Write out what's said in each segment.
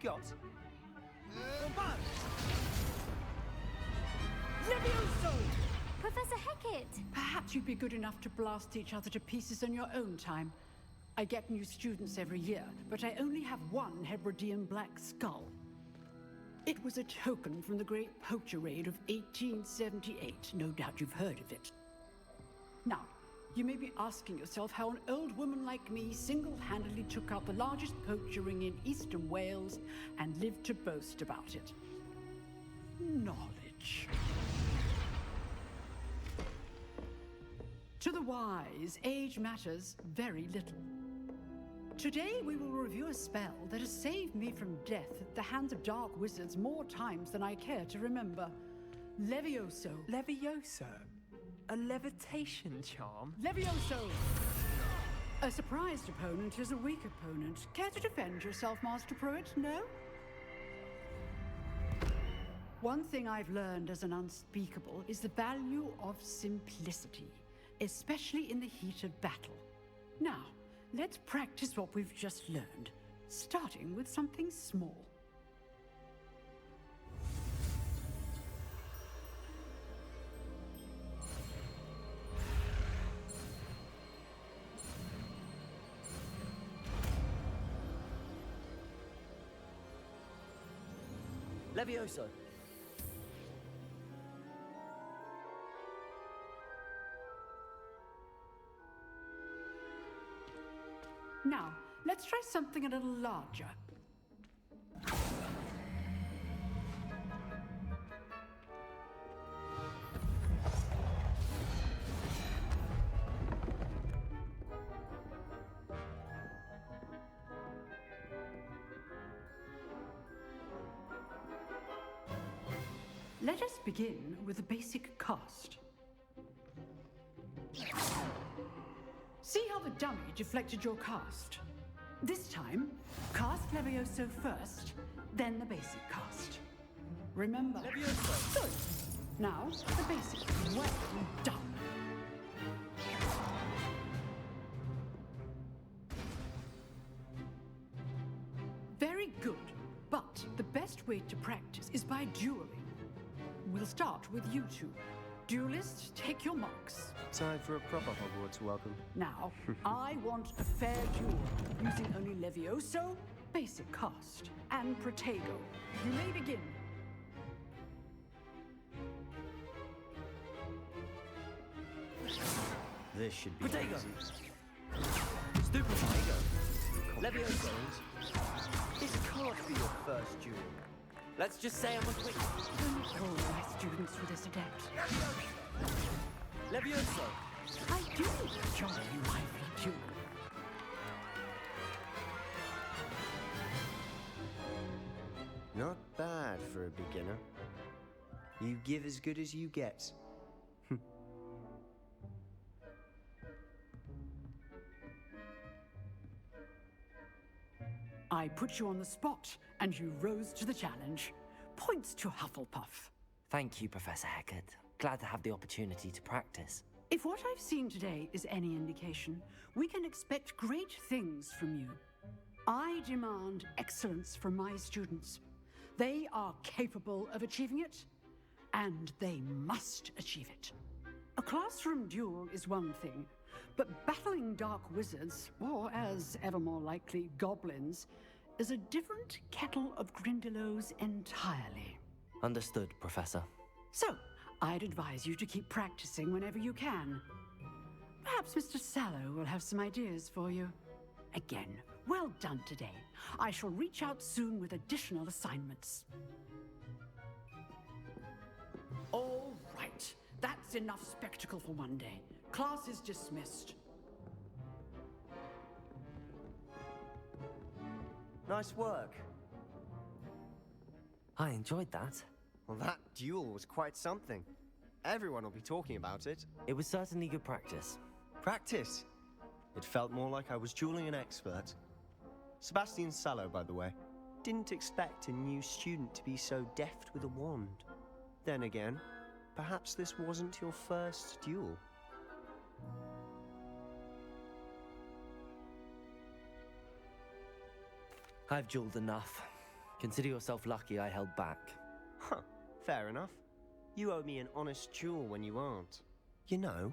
got? Levioso! Professor Hecat! Perhaps you'd be good enough to blast each other to pieces in your own time. I get new students every year, but I only have one Hebridean black skull. It was a token from the Great Poacher Raid of 1878. No doubt you've heard of it. Now, you may be asking yourself how an old woman like me single-handedly took out the largest poacher ring in eastern Wales and lived to boast about it. Knowledge. To the wise, age matters very little. Today we will review a spell that has saved me from death at the hands of dark wizards more times than I care to remember. Levioso. Levioso? A levitation charm? Levioso! A surprised opponent is a weak opponent. Care to defend yourself, Master Pruitt? No? One thing I've learned as an unspeakable is the value of simplicity, especially in the heat of battle. Now, let's practice what we've just learned, starting with something small. Levioso. Now, let's try something a little larger. Let us begin with the basic cast. See how the dummy deflected your cast? This time, cast Levioso first, then the basic cast. Remember. Levioso. Good. Now, the basic. Well done. Very good. But the best way to practice is by dueling. We'll start with you two. Duelists, take your marks. Time for a proper Hogwarts welcome. Now, I want a fair duel, using only Levioso, basic cast, and Protego. You may begin. This should be Protego. easy. Stupid Protego. Levioso. This can't be your first duel. Let's just say I'm a quick. All my students for this adept. Levioso. I do enjoy lively duel. Not bad for a beginner. You give as good as you get. I put you on the spot, and you rose to the challenge. Points to Hufflepuff. Thank you, Professor Hecat. Glad to have the opportunity to practice. If what I've seen today is any indication, we can expect great things from you. I demand excellence from my students. They are capable of achieving it, and they must achieve it. A classroom duel is one thing, but battling dark wizards, or as ever more likely, goblins, is a different kettle of Grindylows entirely. Understood, Professor. So, I'd advise you to keep practicing whenever you can. Perhaps Mr. Sallow will have some ideas for you. Again, well done today. I shall reach out soon with additional assignments. All right, that's enough spectacle for one day. Class is dismissed. Nice work. I enjoyed that. Well, that duel was quite something. Everyone will be talking about it. It was certainly good practice. Practice. It felt more like I was dueling an expert. Sebastian Sallow, by the way. Didn't expect a new student to be so deft with a wand. Then again, perhaps this wasn't your first duel. I've dueled enough. Consider yourself lucky I held back. Huh, fair enough. You owe me an honest duel when you aren't. You know,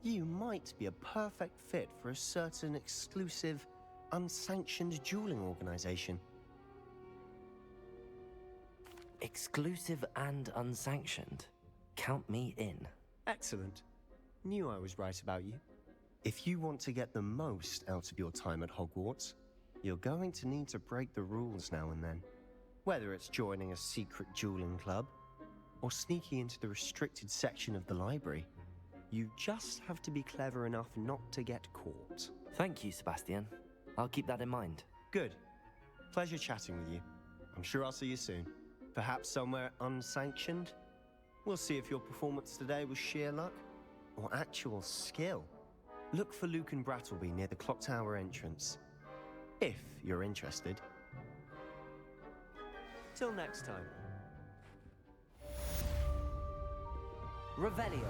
you might be a perfect fit for a certain exclusive, unsanctioned dueling organization. Exclusive and unsanctioned. Count me in. Excellent. Knew I was right about you. If you want to get the most out of your time at Hogwarts, you're going to need to break the rules now and then. Whether it's joining a secret dueling club, or sneaking into the restricted section of the library, you just have to be clever enough not to get caught. Thank you, Sebastian. I'll keep that in mind. Good. Pleasure chatting with you. I'm sure I'll see you soon. Perhaps somewhere unsanctioned? We'll see if your performance today was sheer luck or actual skill. Look for Luke and Brattleby near the clock tower entrance, if you're interested. Till next time. Revelio.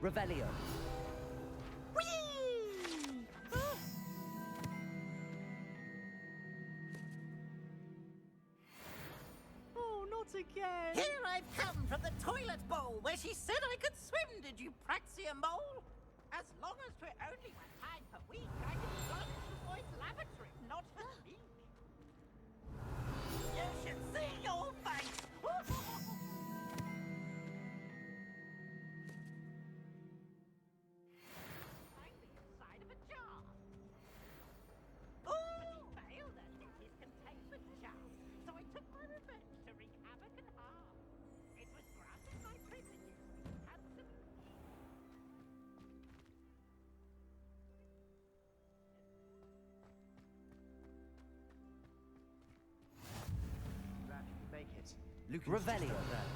Revelio. Oh, not again. Here I've come from the toilet bowl where she said I could swim, did you praxia mole? As long as 'twere only 1 time per week, I can furnish the boy's lavatory, not her leak. You should see your face! Find the inside of a jar. But he failed at his containment charm, so I took my revenge to wreak havoc and harm. It was granted my privileges, handsome. Glad you could make it. Luke and Revelio. Sister there.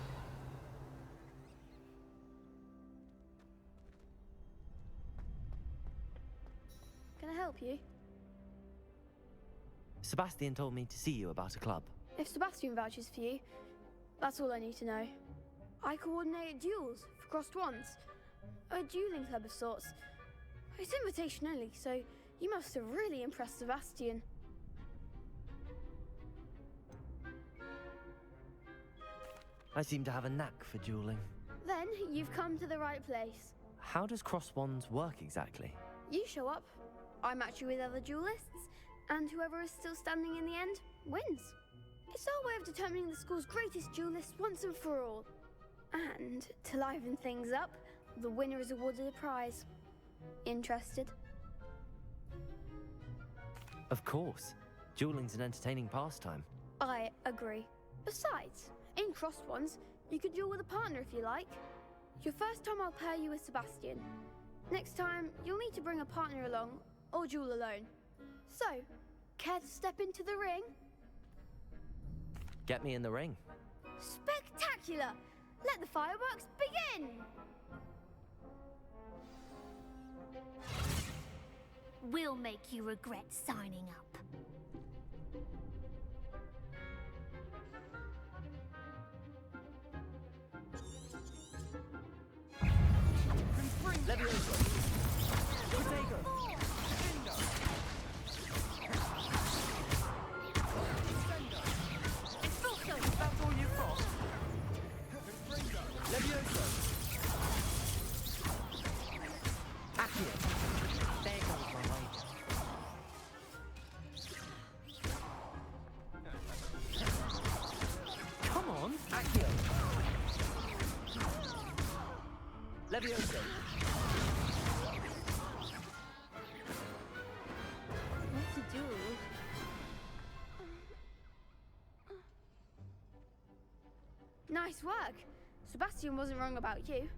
Can I help you? Sebastian told me to see you about a club. If Sebastian vouches for you, that's all I need to know. I coordinate duels for crossed wands. A dueling club of sorts. It's invitation only, so you must have really impressed Sebastian. I seem to have a knack for dueling. Then you've come to the right place. How does cross wands work exactly? You show up, I match you with other duelists, and whoever is still standing in the end wins. It's our way of determining the school's greatest duelist once and for all. And to liven things up, the winner is awarded a prize. Interested? Of course. Dueling's an entertaining pastime. I agree. Besides, in crossed ones, you could duel with a partner if you like. Your first time I'll pair you with Sebastian. Next time, you'll need to bring a partner along, or duel alone. So, care to step into the ring? Get me in the ring. Spectacular! Let the fireworks begin! We'll make you regret signing up. Levioso. Protego. That's all you've got. Levioso. Accio. There you go. Leviosa. What to do? Nice work. Sebastian wasn't wrong about you.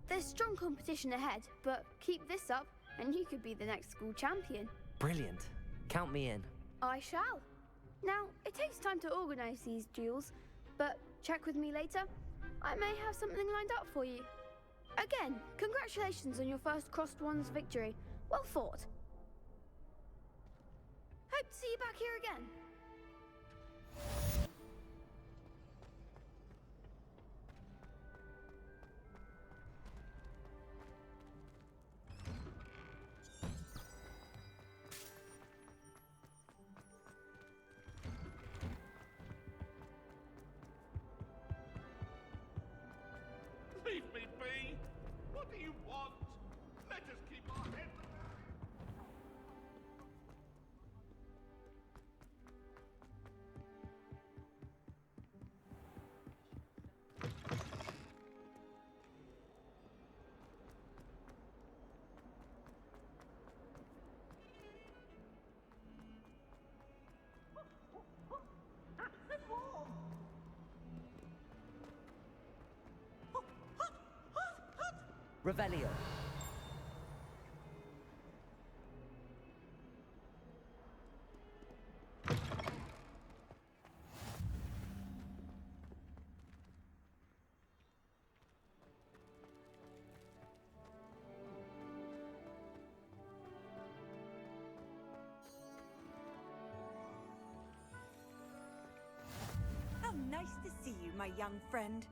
There's strong competition ahead, but keep this up and you could be the next school champion. Brilliant. Count me in. I shall. Now, it takes time to organise these duels, but check with me later. I may have something lined up for you. Again, congratulations on your first Crossed Wands victory. Well fought. Hope to see you back here again. Leave me be! What do you want? Let us keep our heads about Revelio. How nice to see you, my young friend.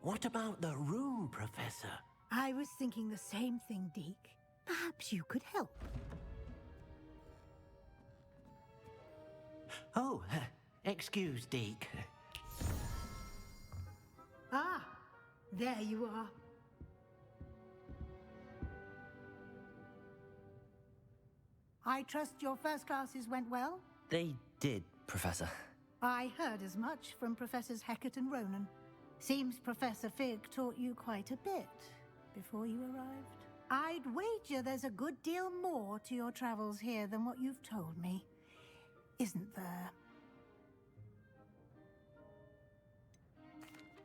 What about the room, Professor? I was thinking the same thing, Deke. Perhaps you could help. Oh, excuse, Deke. Ah, there you are. I trust your first classes went well? They did, Professor. I heard as much from Professors Hecat and Ronan. Seems Professor Fig taught you quite a bit before you arrived. I'd wager there's a good deal more to your travels here than what you've told me. Isn't there?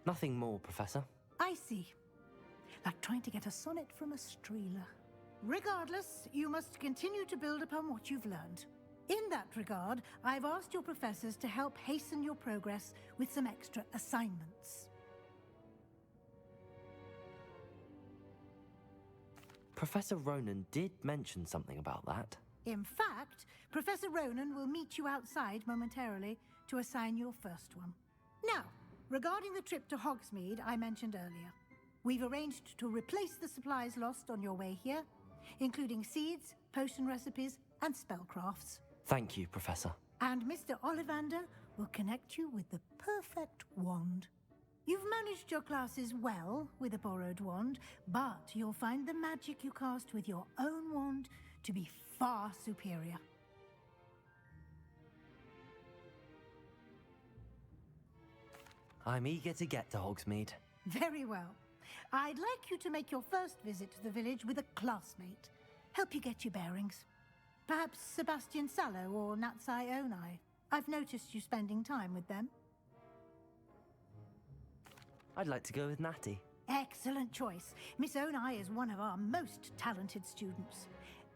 Nothing more, Professor. I see. Like trying to get a sonnet from a streeler. Regardless, you must continue to build upon what you've learned. In that regard, I've asked your professors to help hasten your progress with some extra assignments. Professor Ronan did mention something about that. In fact, Professor Ronan will meet you outside momentarily to assign your first one. Now, regarding the trip to Hogsmeade I mentioned earlier, we've arranged to replace the supplies lost on your way here, including seeds, potion recipes, and spellcrafts. Thank you, Professor. And Mr. Ollivander will connect you with the perfect wand. You've managed your classes well with a borrowed wand, but you'll find the magic you cast with your own wand to be far superior. I'm eager to get to Hogsmeade. Very well. I'd like you to make your first visit to the village with a classmate. Help you get your bearings. Perhaps Sebastian Sallow or Natsai Onai. I've noticed you spending time with them. I'd like to go with Natty. Excellent choice. Miss Onai is one of our most talented students.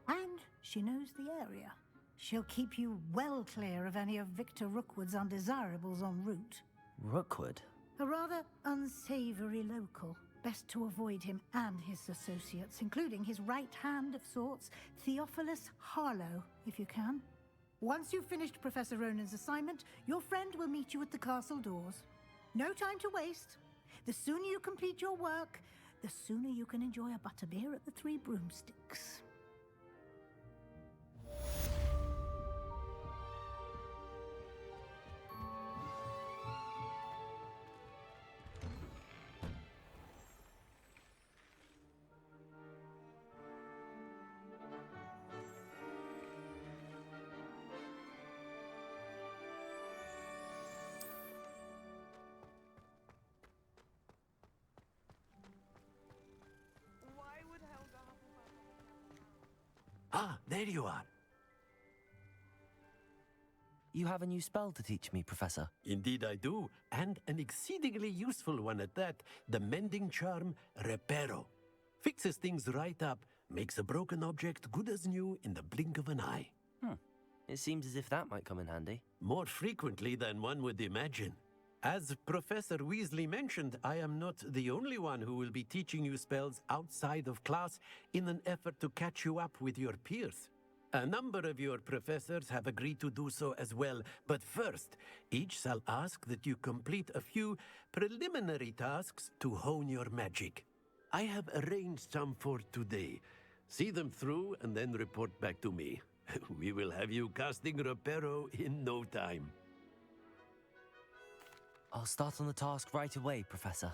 And she knows the area. She'll keep you well clear of any of Victor Rookwood's undesirables en route. Rookwood? A rather unsavory local. Best to avoid him and his associates, including his right hand of sorts, Theophilus Harlow, if you can. Once you've finished Professor Ronan's assignment, your friend will meet you at the castle doors. No time to waste. The sooner you complete your work, the sooner you can enjoy a butterbeer at the Three Broomsticks. Ah, there you are. You have a new spell to teach me, Professor. Indeed I do, and an exceedingly useful one at that. The mending charm, Reparo. Fixes things right up, makes a broken object good as new in the blink of an eye. It seems as if that might come in handy. More frequently than one would imagine. As Professor Weasley mentioned, I am not the only one who will be teaching you spells outside of class in an effort to catch you up with your peers. A number of your professors have agreed to do so as well, but first, each shall ask that you complete a few preliminary tasks to hone your magic. I have arranged some for today. See them through and then report back to me. We will have you casting Reparo in no time. I'll start on the task right away, Professor.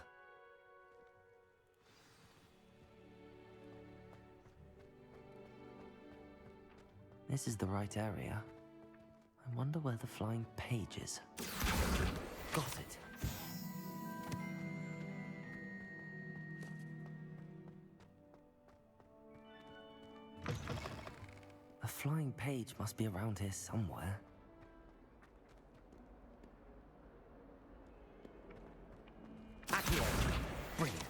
This is the right area. I wonder where the flying page is. Got it. A flying page must be around here somewhere. Accio! Brilliant.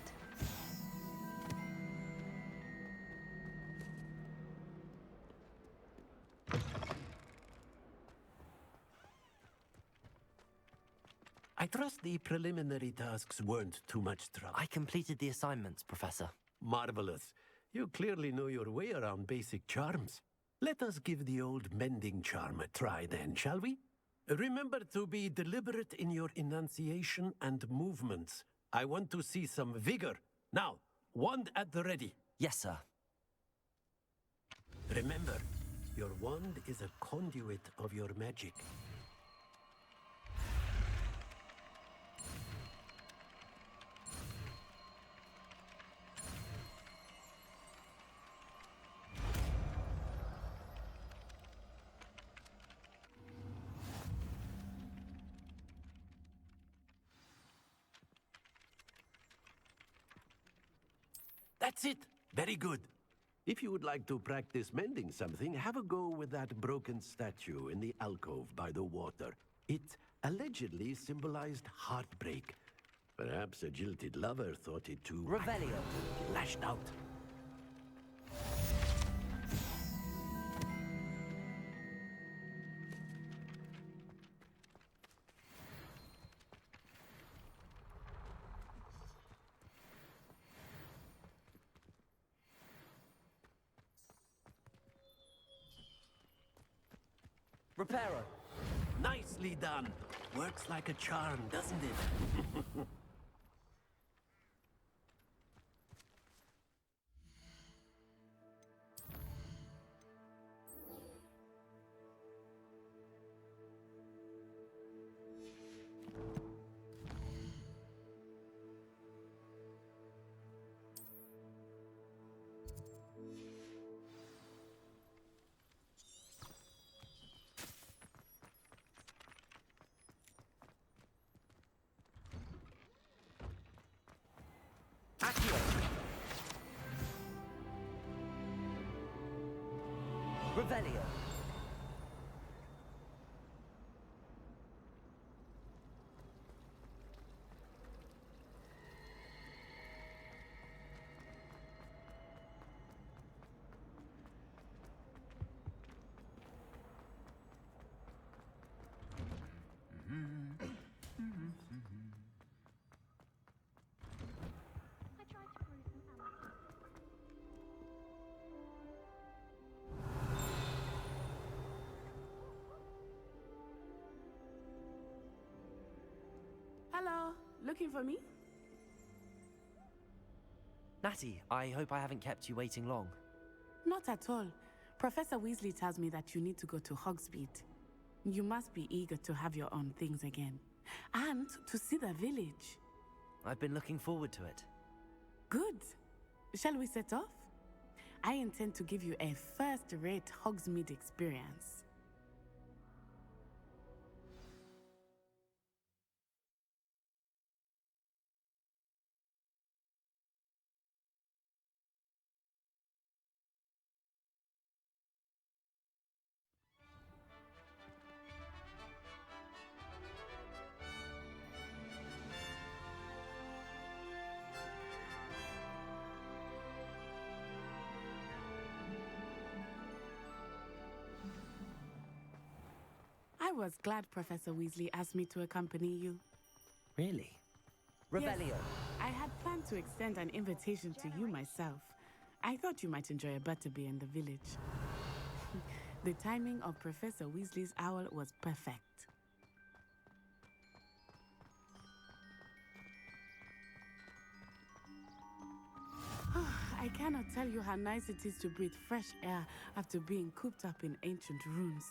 I trust the preliminary tasks weren't too much trouble. I completed the assignments, Professor. Marvelous. You clearly know your way around basic charms. Let us give the old mending charm a try then, shall we? Remember to be deliberate in your enunciation and movements. I want to see some vigor. Now, wand at the ready. Yes, sir. Remember, your wand is a conduit of your magic. That's it. Very good. If you would like to practice mending something, have a go with that broken statue in the alcove by the water. It allegedly symbolized heartbreak. Perhaps a jilted lover thought it too... Revelio. Lashed out. Reparo. Nicely done. Works like a charm, doesn't it? Accio. Revelio. Hello, looking for me? Natty, I hope I haven't kept you waiting long. Not at all. Professor Weasley tells me that you need to go to Hogsmeade. You must be eager to have your own things again. And to see the village. I've been looking forward to it. Good. Shall we set off? I intend to give you a first-rate Hogsmeade experience. was glad Professor Weasley asked me to accompany you. Really? Revelio. Yes, I had planned to extend an invitation to you myself. I thought you might enjoy a butterbeer in the village. The timing of Professor Weasley's owl was perfect. I cannot tell you how nice it is to breathe fresh air after being cooped up in ancient rooms.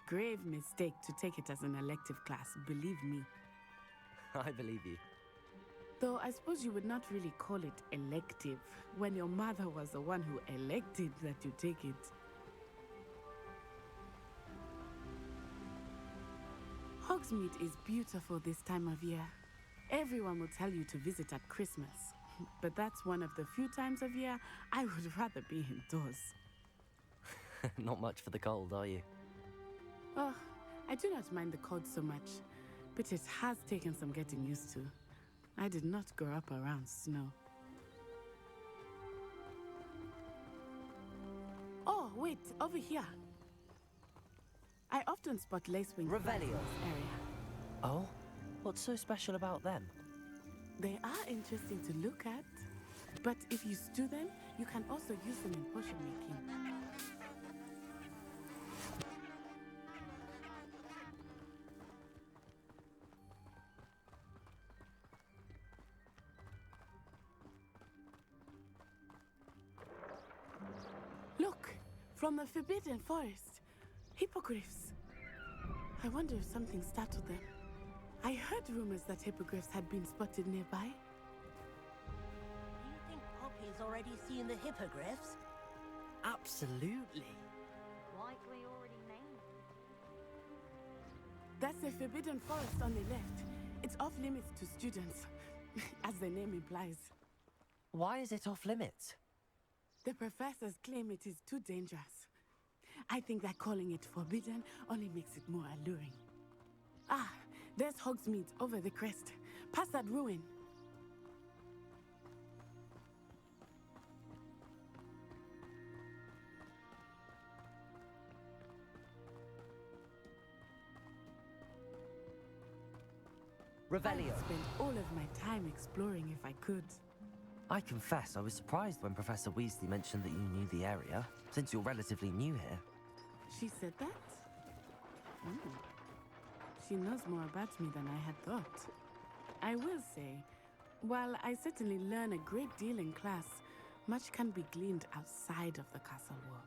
Grave mistake to take it as an elective class, believe me. I believe you. Though I suppose you would not really call it elective when your mother was the one who elected that you take it. Hogsmeade is beautiful this time of year. Everyone will tell you to visit at Christmas, but that's one of the few times of year I would rather be indoors. Not much for the cold, are you? Oh, I do not mind the cold so much, but it has taken some getting used to. I did not grow up around snow. Oh, wait, over here. I often spot lacewing flies in this area. Oh? What's so special about them? They are interesting to look at, but if you stew them, you can also use them in potion making. Look, from the Forbidden Forest, hippogriffs. I wonder if something startled them. I heard rumors that hippogriffs had been spotted nearby. Do you think Poppy's already seen the hippogriffs? Absolutely. Likely already named. That's the Forbidden Forest on the left. It's off limits to students, as the name implies. Why is it off limits? The professors claim it is too dangerous. I think that calling it forbidden only makes it more alluring. Ah, there's Hogsmeade over the crest. Past that ruin. Revelio. I would spend all of my time exploring if I could. I confess I was surprised when Professor Weasley mentioned that you knew the area, since you're relatively new here. She said that? She knows more about me than I had thought. I will say, while I certainly learn a great deal in class, much can be gleaned outside of the castle walls.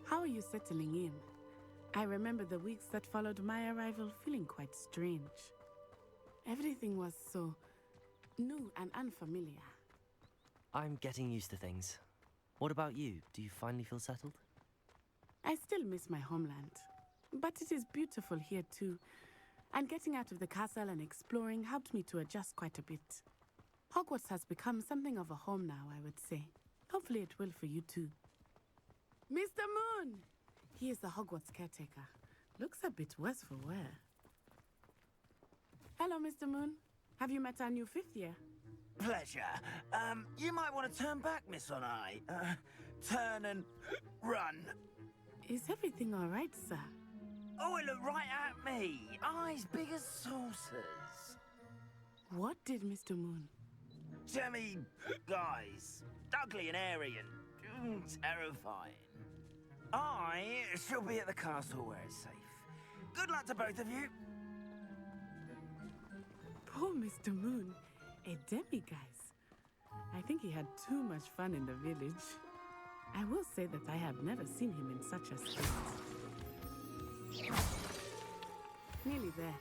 How are you settling in? I remember the weeks that followed my arrival feeling quite strange. Everything was so new and unfamiliar. I'm getting used to things. What about you? Do you finally feel settled? I still miss my homeland, but it is beautiful here too. And getting out of the castle and exploring helped me to adjust quite a bit. Hogwarts has become something of a home now, I would say. Hopefully it will for you too. Mr. Moon! He is the Hogwarts caretaker. Looks a bit worse for wear. Hello, Mr. Moon. Have you met our new fifth year? Pleasure. You might want to turn back, Miss Onai. Turn and run. Is everything all right, sir? Oh, it looked right at me. Eyes big as saucers. What did Mr. Moon? Jemmy guys. Ugly and airy and terrifying. I shall be at the castle where it's safe. Good luck to both of you. Poor Mr. Moon. A demiguise. I think he had too much fun in the village. I will say that I have never seen him in such a state. Nearly there.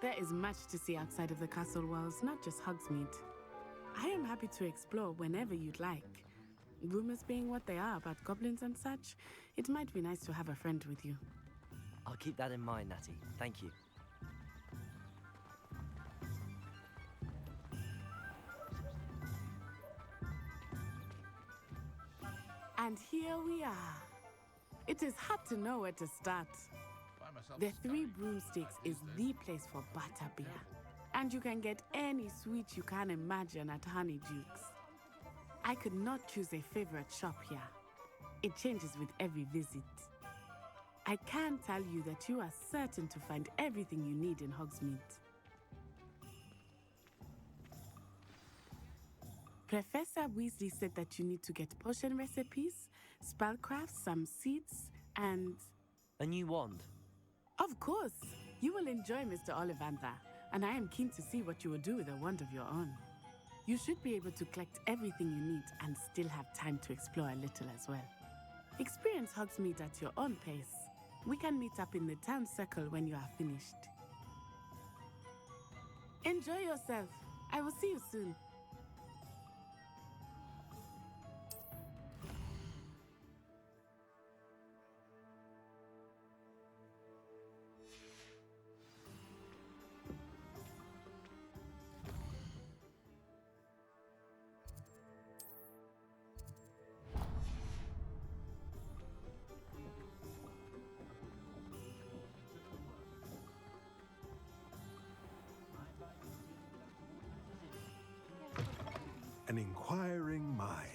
There is much to see outside of the castle walls, not just Hogsmeade. I am happy to explore whenever you'd like. Rumors being what they are about goblins and such, it might be nice to have a friend with you. I'll keep that in mind, Natty. Thank you. And here we are. It is hard to know where to start. The Three Broomsticks is the place for butterbeer. And you can get any sweet you can imagine at Honeyduke's. I could not choose a favorite shop here. It changes with every visit. I can tell you that you are certain to find everything you need in Hogsmeade. Professor Weasley said that you need to get potion recipes, spellcrafts, some seeds, and... A new wand. Of course! You will enjoy Mr. Ollivander, and I am keen to see what you will do with a wand of your own. You should be able to collect everything you need and still have time to explore a little as well. Experience Hogsmeade at your own pace. We can meet up in the town circle when you are finished. Enjoy yourself. I will see you soon. An inquiring mind.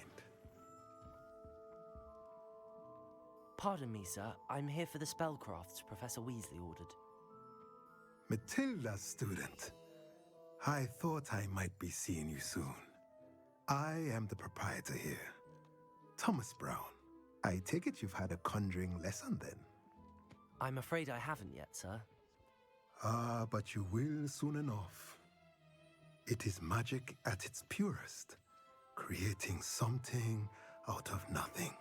Pardon me, sir. I'm here for the spellcrafts Professor Weasley ordered. Matilda's student. I thought I might be seeing you soon. I am the proprietor here, Thomas Brown. I take it you've had a conjuring lesson then? I'm afraid I haven't yet, sir. Ah, but you will soon enough. It is magic at its purest, creating something out of nothing.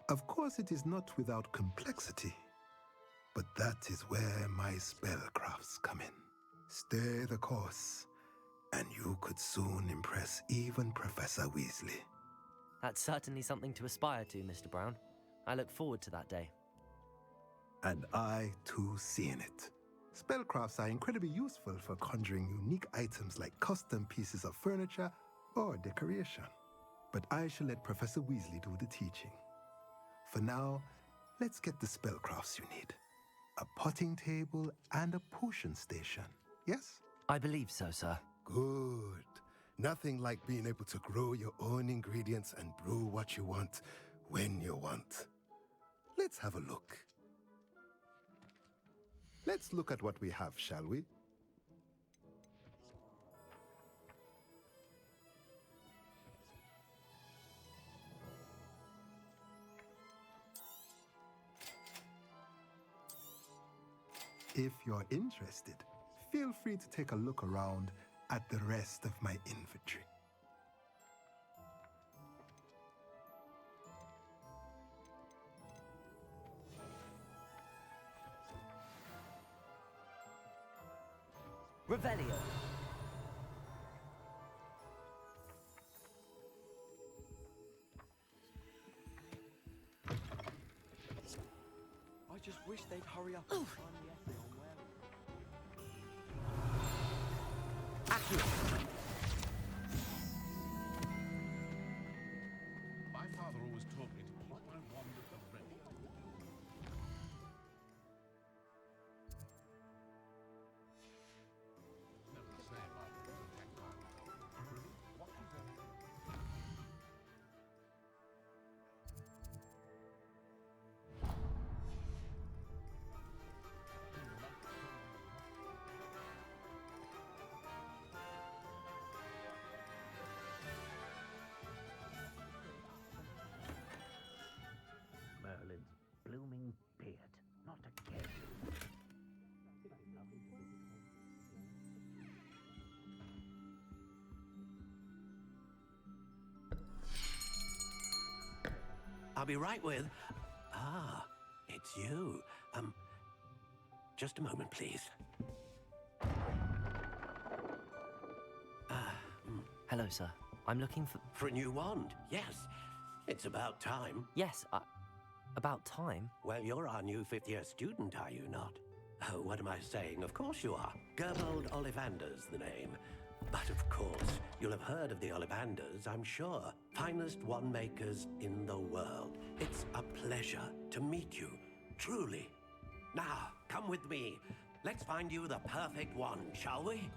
Of course, it is not without complexity, but that is where my spellcrafts come in. Stay the course, and you could soon impress even Professor Weasley. That's certainly something to aspire to, Mr. Brown. I look forward to that day. And I, too, seeing it. Spellcrafts are incredibly useful for conjuring unique items like custom pieces of furniture or decoration. But I shall let Professor Weasley do the teaching. For now, let's get the spellcrafts you need. A potting table and a potion station, yes? I believe so, sir. Good. Nothing like being able to grow your own ingredients and brew what you want when you want. Let's have a look. Let's look at what we have, shall we? If you're interested, feel free to take a look around at the rest of my inventory. Revelio. I just wish they'd hurry up and find the essay on where... My father always taught me to keep my wand at the ready. Never the same after projectile. What was that? Merlin's blooming beard. Not again. I'll be right with... Ah, it's you. Just a moment, please. Hello, sir. I'm looking for... For a new wand, yes. It's about time. Yes, about time? Well, you're our new fifth-year student, are you not? Oh, what am I saying? Of course you are. Gerbold Ollivander's the name. But of course, You'll have heard of the Ollivanders, I'm sure. Finest wand makers in the world. It's a pleasure to meet you, truly. Now, come with me. Let's find you the perfect wand, shall we?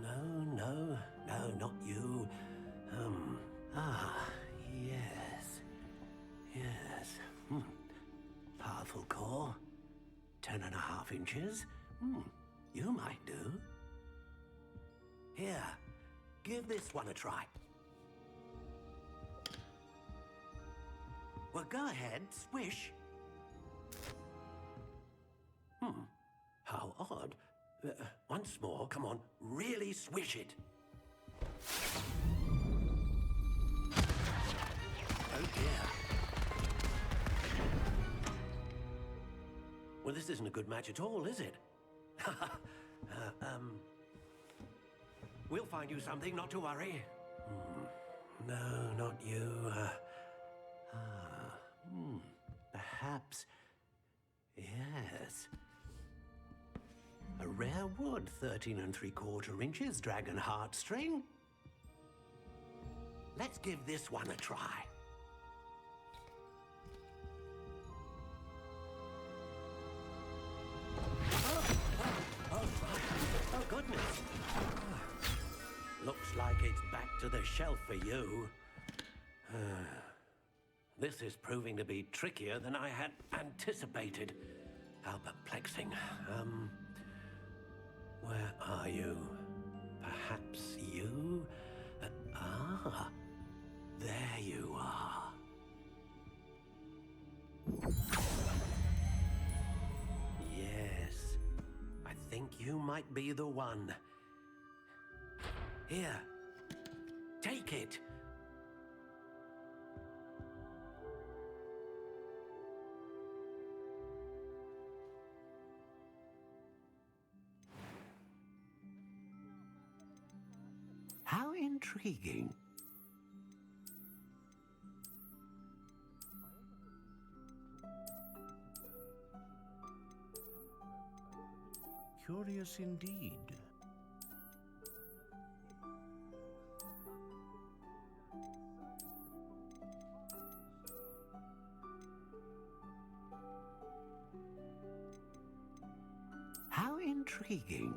No, not you. Yes. Powerful core. 10.5 inches. You might do. Here, give this one a try. Well, go ahead, swish. How odd. Once more, come on, really swish it. Oh dear. Well, this isn't a good match at all, is it? We'll find you something, not to worry. No, not you. Perhaps. Yes. A rare wood, 13 3/4 inches, dragon heartstring. Let's give this one a try. Oh, goodness. Looks like it's back to the shelf for you. This is proving to be trickier than I had anticipated. How perplexing. Where are you? Perhaps you? There you are. Yes, I think you might be the one. Here, take it. How intriguing. Curious indeed. How intriguing.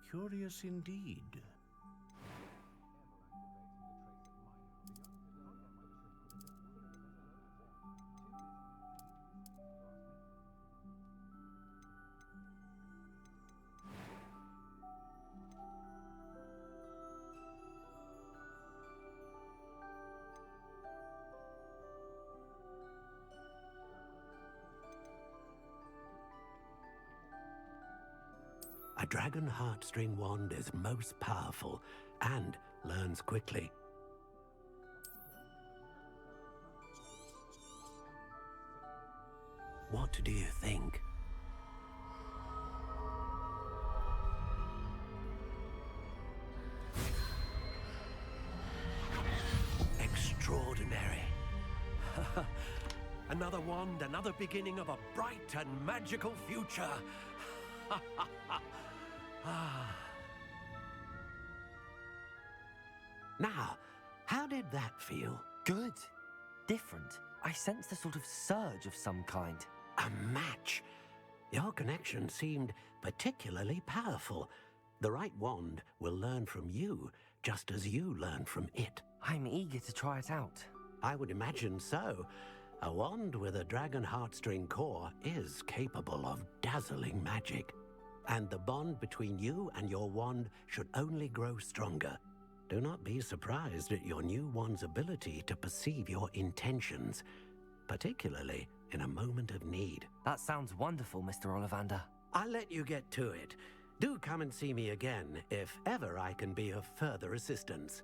Curious indeed. A dragon heartstring wand is most powerful and learns quickly. What do you think? Extraordinary. Another wand, another beginning of a bright and magical future. Now, how did that feel? Good. Different. I sensed a sort of surge of some kind. A match. Your connection seemed particularly powerful. The right wand will learn from you, just as you learn from it. I'm eager to try it out. I would imagine so. A wand with a dragon heartstring core is capable of dazzling magic. And the bond between you and your wand should only grow stronger. Do not be surprised at your new wand's ability to perceive your intentions, particularly in a moment of need. That sounds wonderful, Mr. Ollivander. I'll let you get to it. Do come and see me again if ever I can be of further assistance.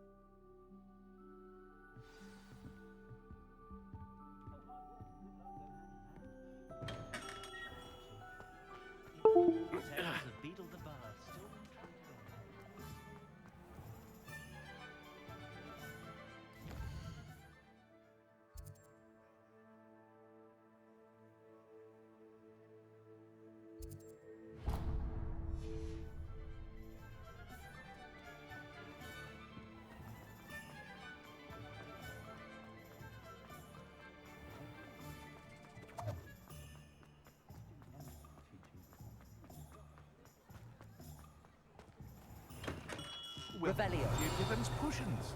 Revelio. Pippin's potions.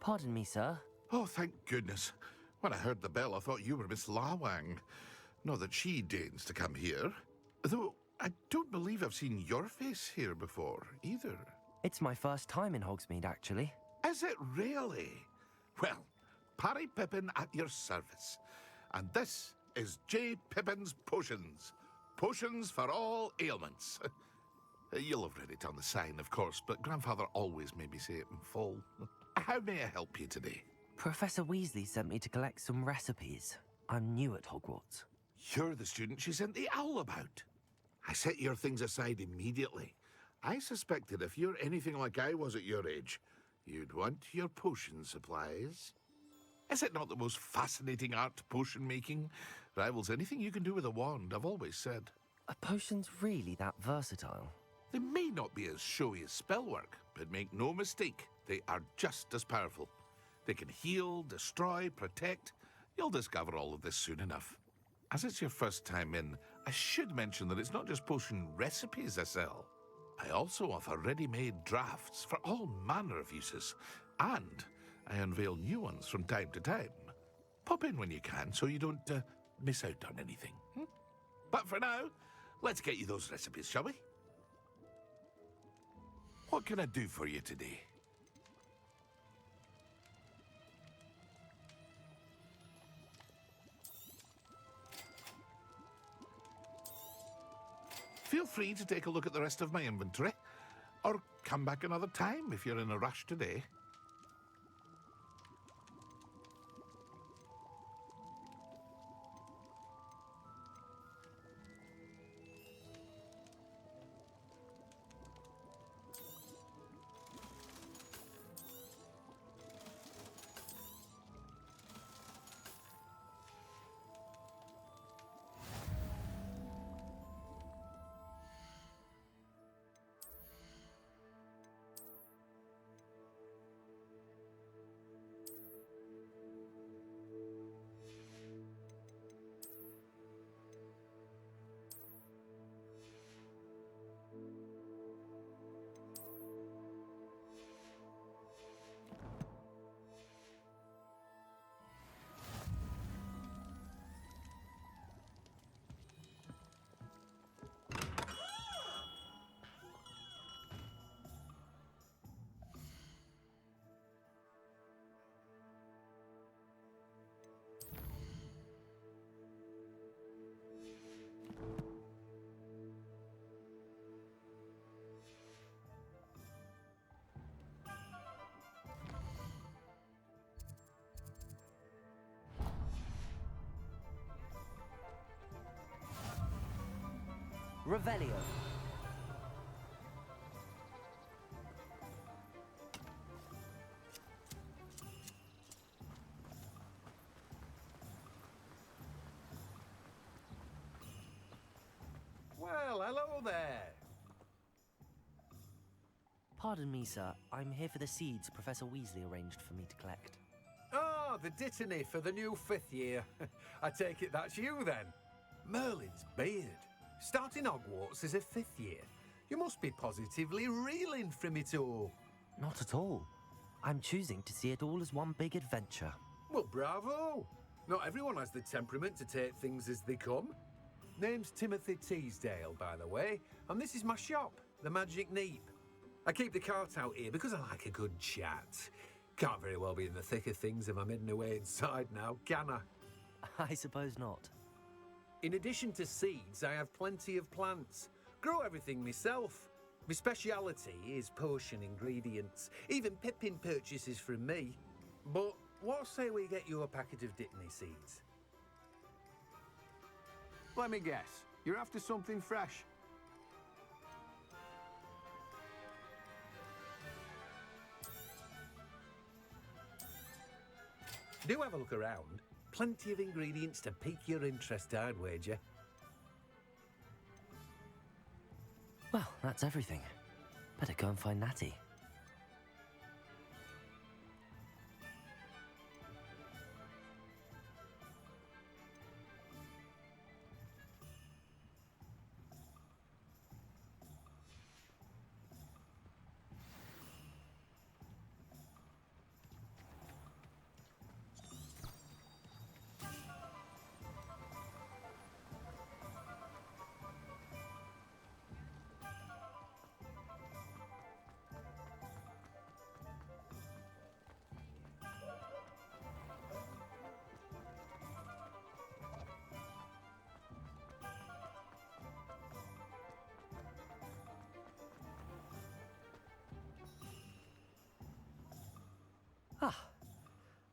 Pardon me, sir. Oh, thank goodness. When I heard the bell, I thought you were Miss Lawang. Not that she deigns to come here. Though I don't believe I've seen your face here before, either. It's my first time in Hogsmeade, actually. Is it really? Well, Parry Pippin at your service. And this is J. Pippin's Potions. Potions for all ailments. You'll have read it on the sign, of course, but Grandfather always made me say it in full. How may I help you today? Professor Weasley sent me to collect some recipes. I'm new at Hogwarts. You're the student she sent the owl about. I set your things aside immediately. I suspected if you're anything like I was at your age, you'd want your potion supplies. Is it not the most fascinating art, potion making? Rivals anything you can do with a wand, I've always said. Are potions really that versatile? They may not be as showy as spellwork, but make no mistake, they are just as powerful. They can heal, destroy, protect. You'll discover all of this soon enough. As it's your first time in, I should mention that it's not just potion recipes I sell. I also offer ready-made drafts for all manner of uses, and I unveil new ones from time to time. Pop in when you can so you don't miss out on anything. But for now, let's get you those recipes, shall we? What can I do for you today? Feel free to take a look at the rest of my inventory, or come back another time if you're in a rush today. Revelio. Well, hello there. Pardon me, sir. I'm here for the seeds Professor Weasley arranged for me to collect. Oh, the dittany for the new 5th year. I take it that's you, then. Merlin's beard. Starting Hogwarts as a 5th year. You must be positively reeling from it all. Not at all. I'm choosing to see it all as one big adventure. Well, bravo. Not everyone has the temperament to take things as they come. Name's Timothy Teasdale, by the way, and this is my shop, the Magic Neep. I keep the cart out here because I like a good chat. Can't very well be in the thick of things if I'm hidden away inside now, can I? I suppose not. In addition to seeds, I have plenty of plants. Grow everything myself. My speciality is potion ingredients. Even Pippin purchases from me. But what say we get you a packet of Dittany seeds? Let me guess. You're after something fresh. Do have a look around. Plenty of ingredients to pique your interest, I'd wager. Well, that's everything. Better go and find Natty.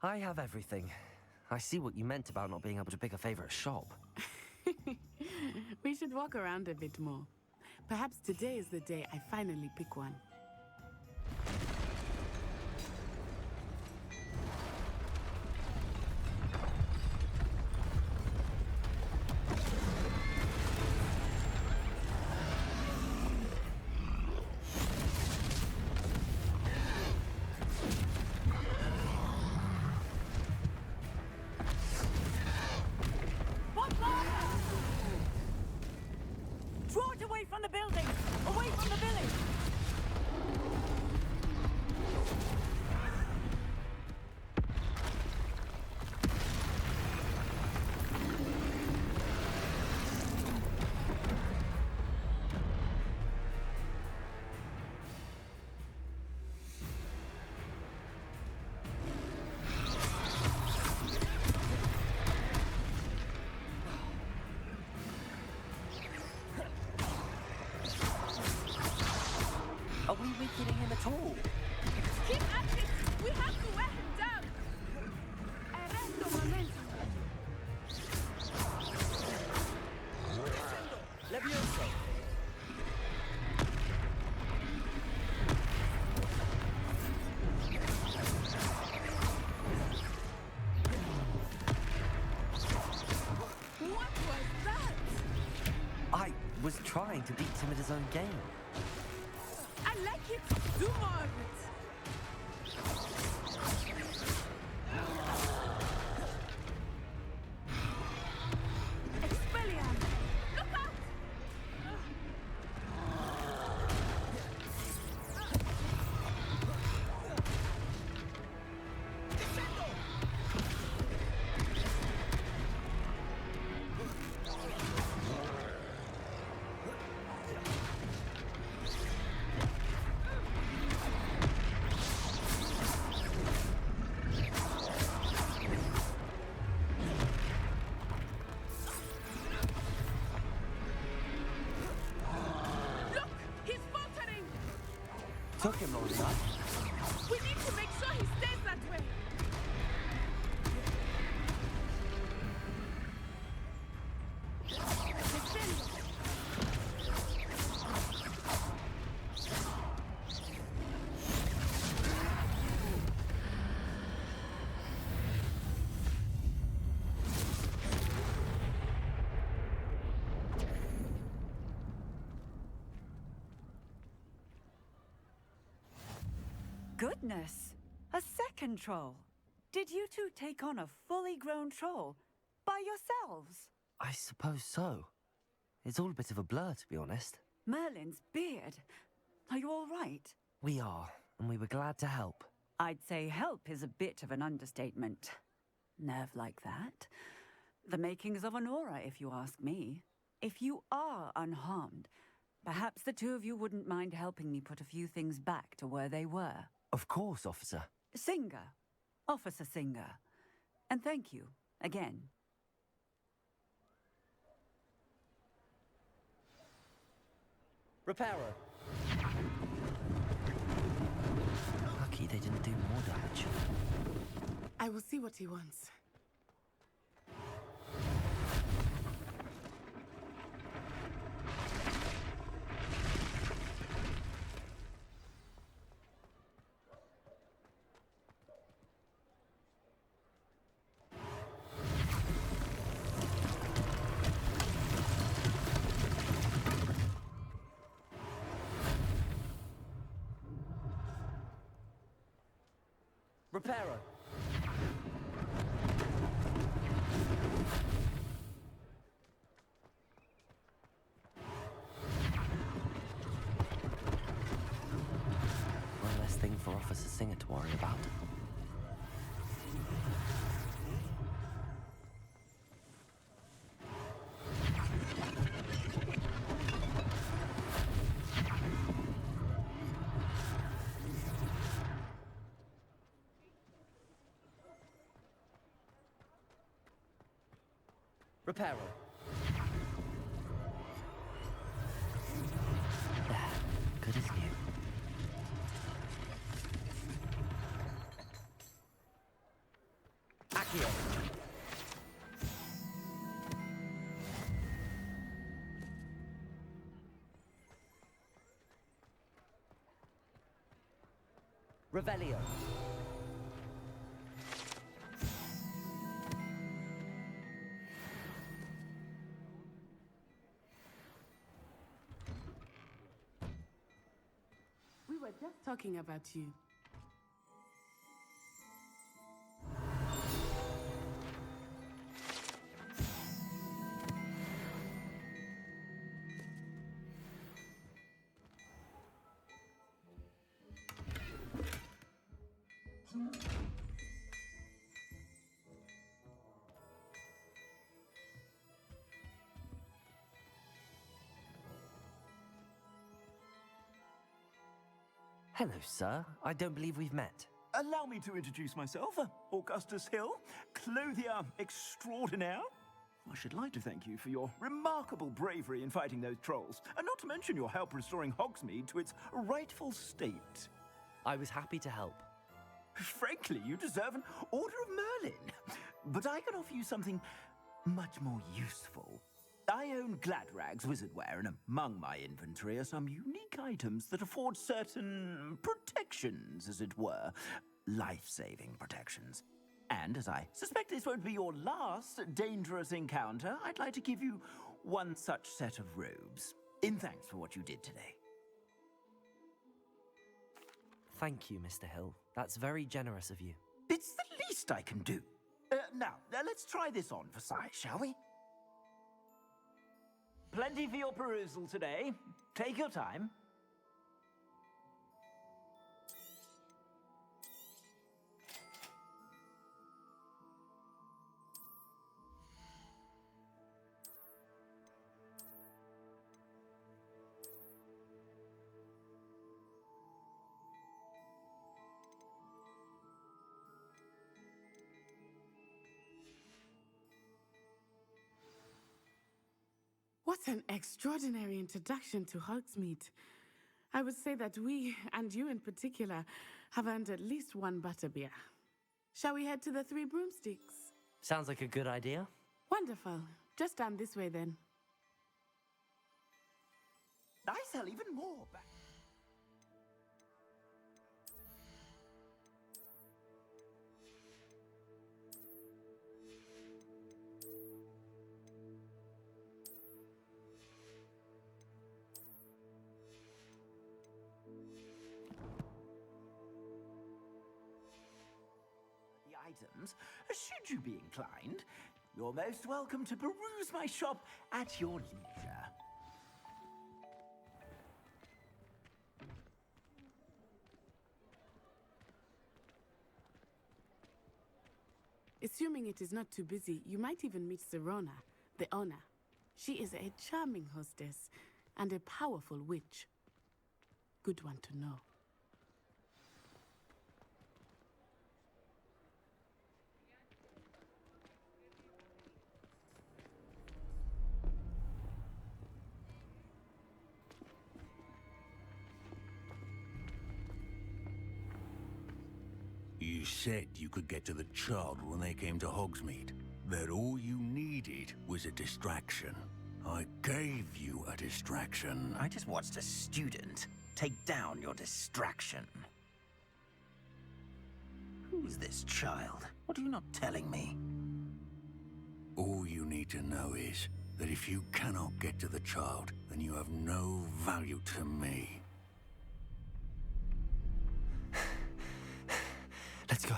I have everything. I see what you meant about not being able to pick a favorite shop. We should walk around a bit more. Perhaps today is the day I finally pick one. Draw it away from the building! Away from the village! Are we weakening him at all? Keep at it! We have to wear him down! Arresto momento! Levioso! What was that? I was trying to beat him at his own game. I like it! Do more of it! Expelliarmus! Look out! Look! He's faltering! Took him long enough. We need to make sure he stays that way! Defend! Goodness! A second troll! Did you two take on a fully grown troll? By yourselves? I suppose so. It's all a bit of a blur, to be honest. Merlin's beard. Are you all right? We are, and we were glad to help. I'd say help is a bit of an understatement. Nerve like that. The makings of an aura, if you ask me. If you are unharmed, perhaps the two of you wouldn't mind helping me put a few things back to where they were. Of course, officer. Singer. Officer Singer. And thank you, again. Reparo. Lucky they didn't do more damage. I will see what he wants. Reparo. One less thing for Officer Singer to worry about. Reparo. There, good as new. Accio. Revelio. We were just talking about you. Hello, sir. I don't believe we've met. Allow me to introduce myself, Augustus Hill, clothier extraordinaire. I should like to thank you for your remarkable bravery in fighting those trolls, and not to mention your help restoring Hogsmeade to its rightful state. I was happy to help. Frankly, you deserve an Order of Merlin. But I can offer you something much more useful. I own Gladrag's wizardware, and among my inventory are some unique items that afford certain protections, as it were. Life-saving protections. And as I suspect this won't be your last dangerous encounter, I'd like to give you one such set of robes, in thanks for what you did today. Thank you, Mr. Hill. That's very generous of you. It's the least I can do. Now, let's try this on for size, shall we? Plenty for your perusal today. Take your time. What an extraordinary introduction to Hogsmeade. I would say that we, and you in particular, have earned at least one butterbeer. Shall we head to the Three Broomsticks? Sounds like a good idea. Wonderful. Just down this way then. I sell even more back. Items, should you be inclined, you're most welcome to peruse my shop at your leisure. Assuming it is not too busy, you might even meet Serona, the owner. She is a charming hostess and a powerful witch. Good one to know. You said you could get to the child when they came to Hogsmeade. That all you needed was a distraction. I gave you a distraction. I just watched a student take down your distraction. Who is this child? What are you not telling me? All you need to know is that if you cannot get to the child, then you have no value to me. Let's go.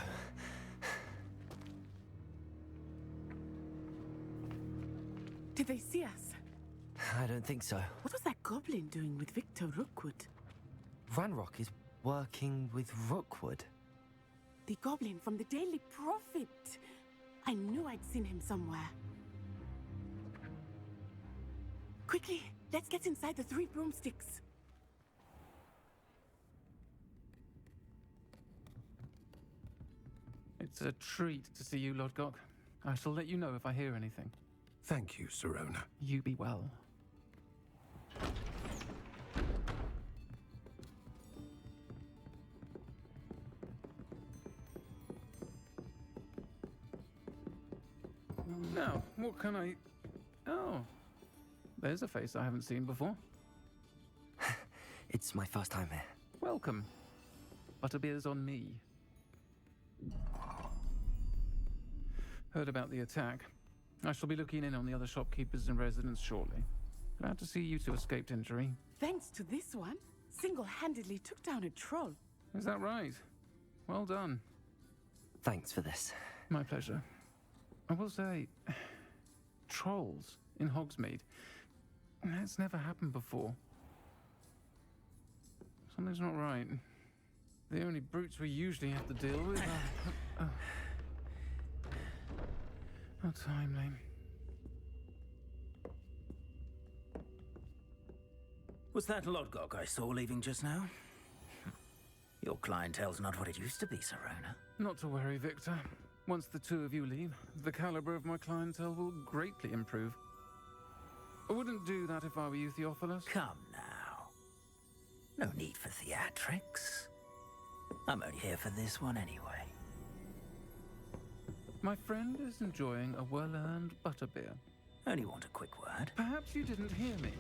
Did they see us? I don't think so. What was that goblin doing with Victor Rookwood? Ranrock is working with Rookwood. The goblin from the Daily Prophet. I knew I'd seen him somewhere. Quickly, let's get inside the Three Broomsticks. It's a treat to see you, Lord Gok. I shall let you know if I hear anything. Thank you, Serona. You be well. what can I... Oh, there's a face I haven't seen before. It's my first time here. Welcome. Butterbeer's on me. Heard about the attack. I shall be looking in on the other shopkeepers and residents shortly. Glad to see you two escaped injury. Thanks to this one, single-handedly took down a troll. Is that right? Well done. Thanks for this. My pleasure. I will say, trolls in Hogsmeade. That's never happened before. Something's not right. The only brutes we usually have to deal with are... How timely. Was that Lodgok I saw leaving just now? Your clientele's not what it used to be, Serona. Not to worry, Victor. Once the two of you leave, the caliber of my clientele will greatly improve. I wouldn't do that if I were you, Theophilus. Come now. No need for theatrics. I'm only here for this one anyway. My friend is enjoying a well-earned butterbeer. Only want a quick word. Perhaps you didn't hear me.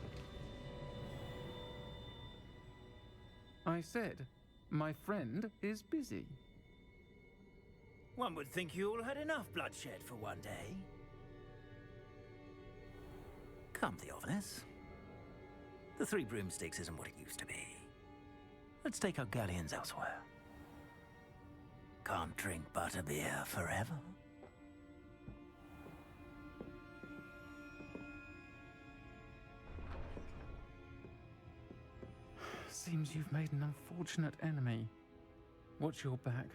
I said, my friend is busy. One would think you all had enough bloodshed for one day. Come, Theophilus. The Three Broomsticks isn't what it used to be. Let's take our galleons elsewhere. Can't drink butterbeer forever. Seems you've made an unfortunate enemy. Watch your back.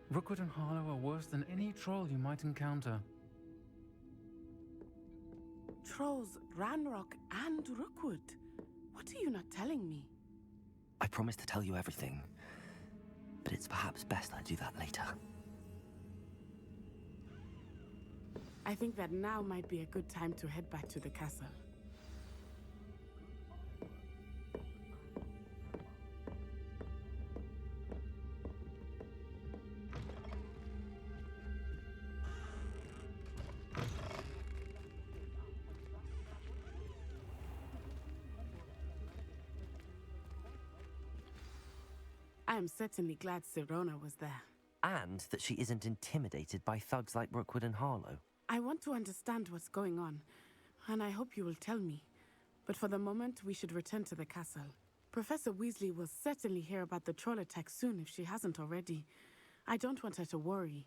Rookwood and Harlow are worse than any troll you might encounter. Trolls, Ranrock, and Rookwood. What are you not telling me? I promised to tell you everything, but it's perhaps best I do that later. I think that now might be a good time to head back to the castle. I am certainly glad Serona was there. And that she isn't intimidated by thugs like Rookwood and Harlow. I want to understand what's going on, and I hope you will tell me. But for the moment, we should return to the castle. Professor Weasley will certainly hear about the troll attack soon if she hasn't already. I don't want her to worry.